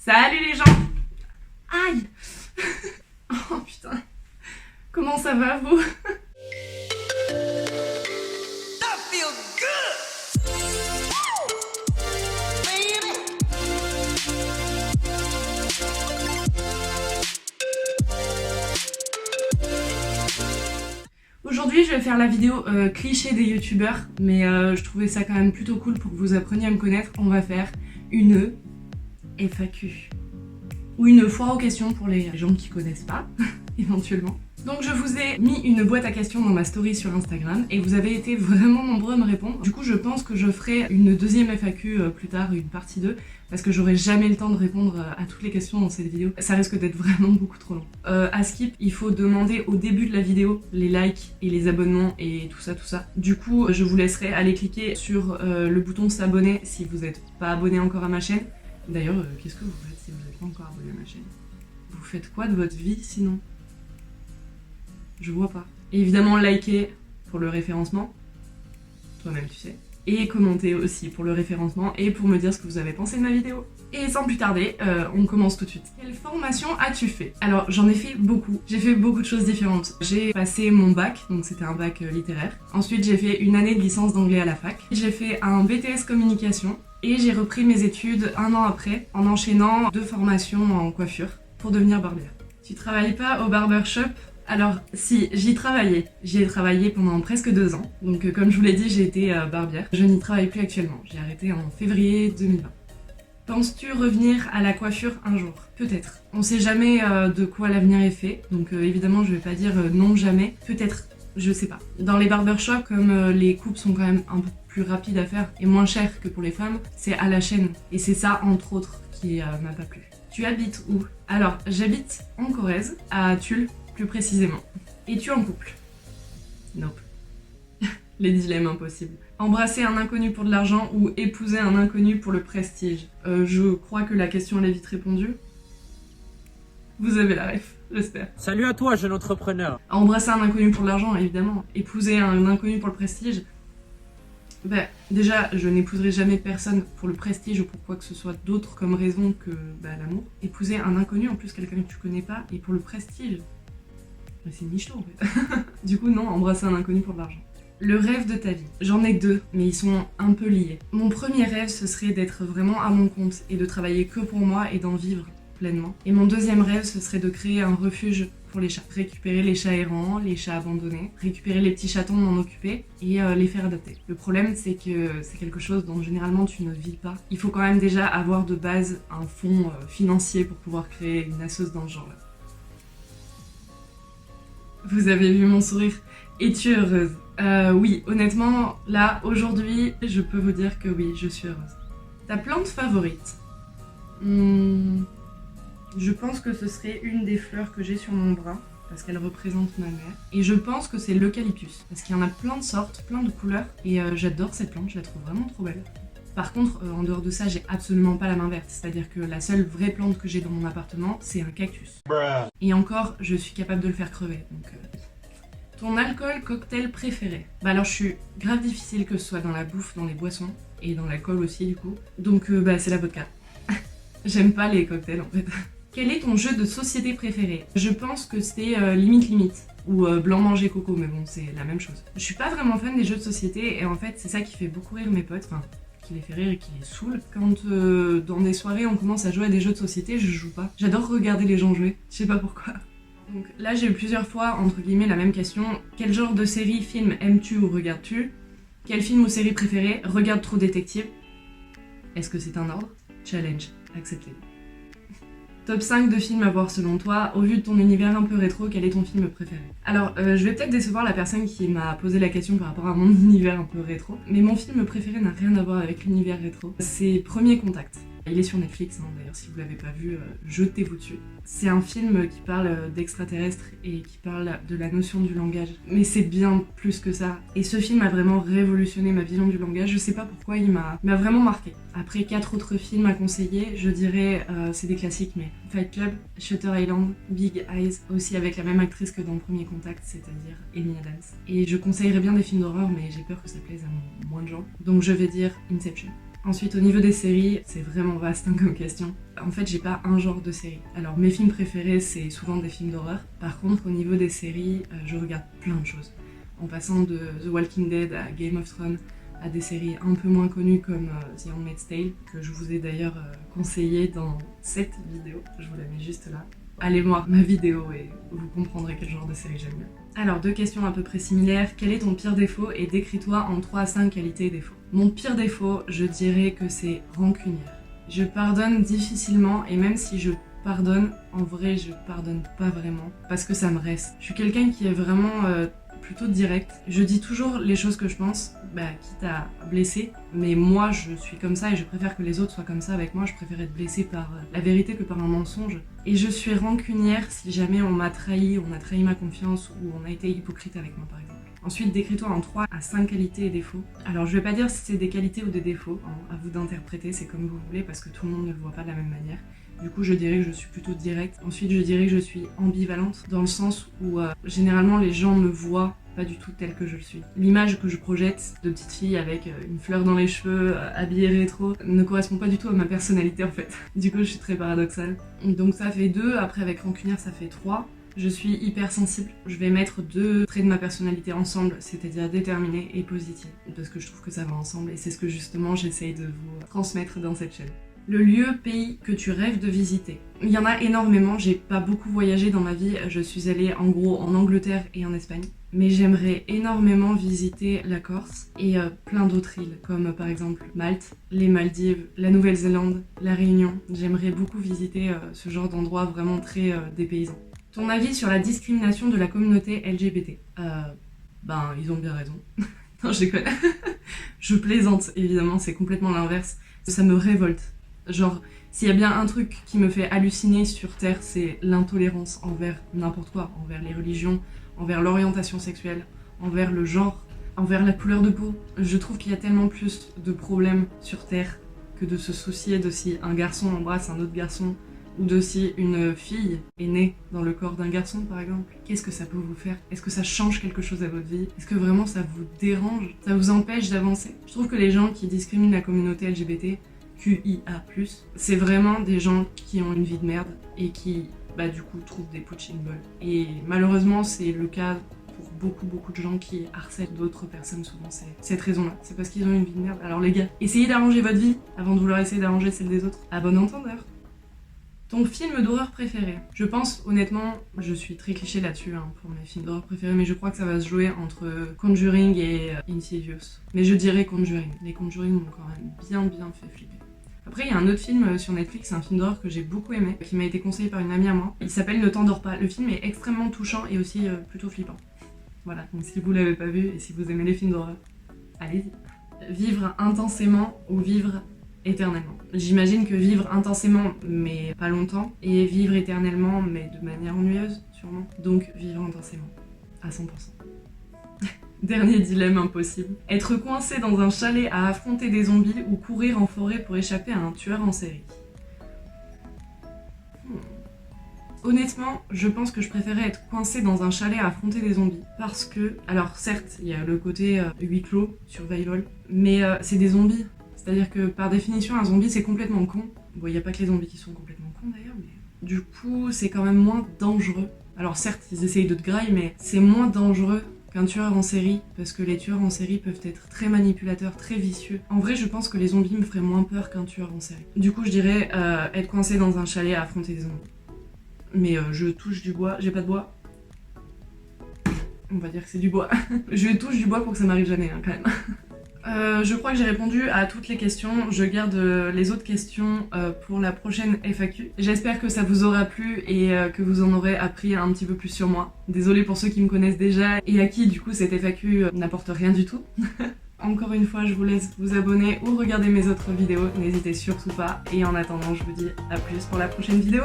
Salut les gens. Aïe. Oh putain. Comment ça va vous? Aujourd'hui je vais faire la vidéo cliché des youtubeurs, mais je trouvais ça quand même plutôt cool pour que vous appreniez à me connaître. On va faire une FAQ. Ou une foire aux questions pour les gens qui connaissent pas, éventuellement. Donc je vous ai mis une boîte à questions dans ma story sur Instagram et vous avez été vraiment nombreux à me répondre. Du coup je pense que je ferai une deuxième FAQ plus tard, une partie 2, parce que j'aurai jamais le temps de répondre à toutes les questions dans cette vidéo. Ça risque d'être vraiment beaucoup trop long. À skip, il faut demander au début de la vidéo les likes et les abonnements et tout ça, tout ça. Du coup je vous laisserai aller cliquer sur le bouton s'abonner si vous n'êtes pas abonné encore à ma chaîne. D'ailleurs, qu'est-ce que vous faites si vous n'êtes pas encore abonné à ma chaîne? Vous faites quoi de votre vie sinon? Je vois pas. Et évidemment, likez pour le référencement. Toi-même, tu sais. Et commentez aussi pour le référencement et pour me dire ce que vous avez pensé de ma vidéo. Et sans plus tarder, on commence tout de suite. Quelle formation as-tu fait? Alors, j'en ai fait beaucoup. J'ai fait beaucoup de choses différentes. J'ai passé mon bac, donc c'était un bac littéraire. Ensuite, j'ai fait une année de licence d'anglais à la fac. J'ai fait un BTS communication. Et j'ai repris mes études un an après, en enchaînant 2 formations en coiffure pour devenir barbière. Tu travailles pas au barbershop? Alors si, j'y travaillais. J'y ai travaillé pendant presque 2 ans. Donc comme je vous l'ai dit, j'ai été barbière. Je n'y travaille plus actuellement. J'ai arrêté en février 2020. Penses-tu revenir à la coiffure un jour? Peut-être. On sait jamais de quoi l'avenir est fait. Donc évidemment, je vais pas dire non jamais. Peut-être. Je sais pas. Dans les barbershops, comme les coupes sont quand même un peu plus rapides à faire et moins chères que pour les femmes, c'est à la chaîne. Et c'est ça, entre autres, qui m'a pas plu. Tu habites où? Alors, j'habite en Corrèze, à Tulle, plus précisément. Es-tu en couple? Nope. Les dilemmes impossibles. Embrasser un inconnu pour de l'argent ou épouser un inconnu pour le prestige? Je crois que la question elle est vite répondue. Vous avez la ref, j'espère. Salut à toi, jeune entrepreneur. Embrasser un inconnu pour de l'argent, évidemment. Épouser un inconnu pour le prestige. Bah, déjà, je n'épouserai jamais personne pour le prestige ou pour quoi que ce soit d'autre comme raison que l'amour. Épouser un inconnu, en plus quelqu'un que tu connais pas, et pour le prestige. Bah, c'est nichon en fait. Du coup, non, embrasser un inconnu pour de l'argent. Le rêve de ta vie. J'en ai 2, mais ils sont un peu liés. Mon premier rêve, ce serait d'être vraiment à mon compte et de travailler que pour moi et d'en vivre pleinement. Et mon deuxième rêve, ce serait de créer un refuge pour les chats. Récupérer les chats errants, les chats abandonnés, récupérer les petits chatons, m'en occuper et les faire adopter. Le problème, c'est que c'est quelque chose dont généralement tu ne vis pas. Il faut quand même déjà avoir de base un fonds financier pour pouvoir créer une assoce dans ce genre-là. Vous avez vu mon sourire? Es-tu heureuse? Oui, honnêtement, là, aujourd'hui, je peux vous dire que oui, je suis heureuse. Ta plante favorite? Je pense que ce serait une des fleurs que j'ai sur mon bras, parce qu'elle représente ma mère. Et je pense que c'est l'eucalyptus, parce qu'il y en a plein de sortes, plein de couleurs, et j'adore cette plante, je la trouve vraiment trop belle. Par contre, en dehors de ça, j'ai absolument pas la main verte, c'est-à-dire que la seule vraie plante que j'ai dans mon appartement, c'est un cactus. Et encore, je suis capable de le faire crever, donc... Ton alcool cocktail préféré? Bah alors je suis grave difficile que ce soit dans la bouffe, dans les boissons, et dans l'alcool aussi du coup. Donc c'est la vodka. J'aime pas les cocktails en fait. Quel est ton jeu de société préféré? Je pense que c'est Limite, ou Blanc Manger Coco, mais bon c'est la même chose. Je suis pas vraiment fan des jeux de société, et en fait c'est ça qui fait beaucoup rire mes potes, enfin qui les fait rire et qui les saoule. Quand dans des soirées on commence à jouer à des jeux de société, je joue pas. J'adore regarder les gens jouer, je sais pas pourquoi. Donc là j'ai eu plusieurs fois entre guillemets la même question. Quel genre de série, film aimes-tu ou regardes-tu? Quel film ou série préféré? Regarde True Detective. Est-ce que c'est un ordre? Challenge, accepté. Top 5 de films à voir selon toi. Au vu de ton univers un peu rétro, quel est ton film préféré? Alors, je vais peut-être décevoir la personne qui m'a posé la question par rapport à mon univers un peu rétro, mais mon film préféré n'a rien à voir avec l'univers rétro. C'est Premier Contact. Il est sur Netflix, hein, d'ailleurs si vous l'avez pas vu, jetez-vous dessus. C'est un film qui parle d'extraterrestres et qui parle de la notion du langage. Mais c'est bien plus que ça. Et ce film a vraiment révolutionné ma vision du langage. Je sais pas pourquoi, il m'a vraiment marqué. Après 4 autres films à conseiller, je dirais, c'est des classiques, mais Fight Club, Shutter Island, Big Eyes, aussi avec la même actrice que dans Premier Contact, c'est-à-dire Amy Adams. Et je conseillerais bien des films d'horreur, mais j'ai peur que ça plaise à moins de gens. Donc je vais dire Inception. Ensuite, au niveau des séries, c'est vraiment vaste hein, comme question. En fait, j'ai pas un genre de série. Alors, mes films préférés, c'est souvent des films d'horreur. Par contre, au niveau des séries, je regarde plein de choses. En passant de The Walking Dead à Game of Thrones, à des séries un peu moins connues comme The Handmaid's Tale, que je vous ai d'ailleurs conseillé dans cette vidéo. Je vous la mets juste là. Allez voir ma vidéo et vous comprendrez quel genre de série j'aime bien. Alors, 2 questions à peu près similaires. Quel est ton pire défaut et décris-toi en 3 à 5 qualités et défauts. Mon pire défaut, je dirais que c'est rancunière. Je pardonne difficilement et même si je pardonne, en vrai je pardonne pas vraiment parce que ça me reste. Je suis quelqu'un qui est vraiment plutôt direct. Je dis toujours les choses que je pense, quitte à blesser, mais moi je suis comme ça et je préfère que les autres soient comme ça avec moi. Je préfère être blessée par la vérité que par un mensonge. Et je suis rancunière si jamais on m'a trahi, on a trahi ma confiance ou on a été hypocrite avec moi par exemple. Ensuite, décris-toi en 3 à 5 qualités et défauts. Alors, je vais pas dire si c'est des qualités ou des défauts, hein, à vous d'interpréter, c'est comme vous voulez, parce que tout le monde ne le voit pas de la même manière. Du coup, je dirais que je suis plutôt directe. Ensuite, je dirais que je suis ambivalente, dans le sens où, généralement, les gens me voient pas du tout telle que je le suis. L'image que je projette de petite fille avec une fleur dans les cheveux, habillée rétro, ne correspond pas du tout à ma personnalité, en fait. Du coup, je suis très paradoxale. Donc ça fait 2, après avec rancunière, ça fait 3. Je suis hypersensible. Je vais mettre 2 traits de ma personnalité ensemble, c'est-à-dire déterminée et positive. Parce que je trouve que ça va ensemble et c'est ce que justement j'essaye de vous transmettre dans cette chaîne. Le lieu, pays que tu rêves de visiter. Il y en a énormément, j'ai pas beaucoup voyagé dans ma vie. Je suis allée en gros en Angleterre et en Espagne. Mais j'aimerais énormément visiter la Corse et plein d'autres îles, comme par exemple Malte, les Maldives, la Nouvelle-Zélande, la Réunion. J'aimerais beaucoup visiter ce genre d'endroits vraiment très dépaysants. Ton avis sur la discrimination de la communauté LGBT? Ils ont bien raison. Non, je déconne. Je plaisante, évidemment, c'est complètement l'inverse. Ça me révolte. Genre, s'il y a bien un truc qui me fait halluciner sur Terre, c'est l'intolérance envers n'importe quoi, envers les religions, envers l'orientation sexuelle, envers le genre, envers la couleur de peau. Je trouve qu'il y a tellement plus de problèmes sur Terre que de se soucier de si un garçon embrasse un autre garçon, ou de si une fille est née dans le corps d'un garçon par exemple. Qu'est-ce que ça peut vous faire? Est-ce que ça change quelque chose à votre vie? Est-ce que vraiment ça vous dérange? Ça vous empêche d'avancer? Je trouve que les gens qui discriminent la communauté LGBT, QIA+, c'est vraiment des gens qui ont une vie de merde et qui, du coup, trouvent des punching balls. Et malheureusement, c'est le cas pour beaucoup de gens qui harcèlent d'autres personnes, souvent c'est cette raison-là. C'est parce qu'ils ont une vie de merde. Alors les gars, essayez d'arranger votre vie avant de vouloir essayer d'arranger celle des autres. À bon entendeur. Ton film d'horreur préféré? Je pense, honnêtement, je suis très cliché là-dessus pour mes films d'horreur préférés, mais je crois que ça va se jouer entre Conjuring et Insidious. Mais je dirais Conjuring. Les Conjuring m'ont quand même bien fait flipper. Après, il y a un autre film sur Netflix, un film d'horreur que j'ai beaucoup aimé, qui m'a été conseillé par une amie à moi. Il s'appelle Ne t'endors pas. Le film est extrêmement touchant et aussi plutôt flippant. Voilà, donc si vous l'avez pas vu et si vous aimez les films d'horreur, allez-y. Vivre intensément ou vivre éternellement. J'imagine que vivre intensément mais pas longtemps et vivre éternellement mais de manière ennuyeuse sûrement. Donc vivre intensément à 100%. Dernier dilemme impossible. Être coincé dans un chalet à affronter des zombies ou courir en forêt pour échapper à un tueur en série. Honnêtement, je pense que je préférais être coincé dans un chalet à affronter des zombies. Parce que, alors certes, il y a le côté huis clos, survival, mais c'est des zombies. C'est-à-dire que par définition, un zombie c'est complètement con. Bon, il n'y a pas que les zombies qui sont complètement cons d'ailleurs, mais du coup, c'est quand même moins dangereux. Alors certes, ils essayent de te grailler, mais c'est moins dangereux qu'un tueur en série, parce que les tueurs en série peuvent être très manipulateurs, très vicieux. En vrai, je pense que les zombies me feraient moins peur qu'un tueur en série. Du coup, je dirais être coincé dans un chalet à affronter des zombies. Mais je touche du bois, j'ai pas de bois. On va dire que c'est du bois. Je touche du bois pour que ça m'arrive jamais, quand même. Je crois que j'ai répondu à toutes les questions. Je garde les autres questions pour la prochaine FAQ. J'espère que ça vous aura plu et que vous en aurez appris un petit peu plus sur moi. Désolée pour ceux qui me connaissent déjà et à qui du coup cette FAQ n'apporte rien du tout. Encore une fois, je vous laisse vous abonner ou regarder mes autres vidéos. N'hésitez surtout pas. Et en attendant, je vous dis à plus pour la prochaine vidéo.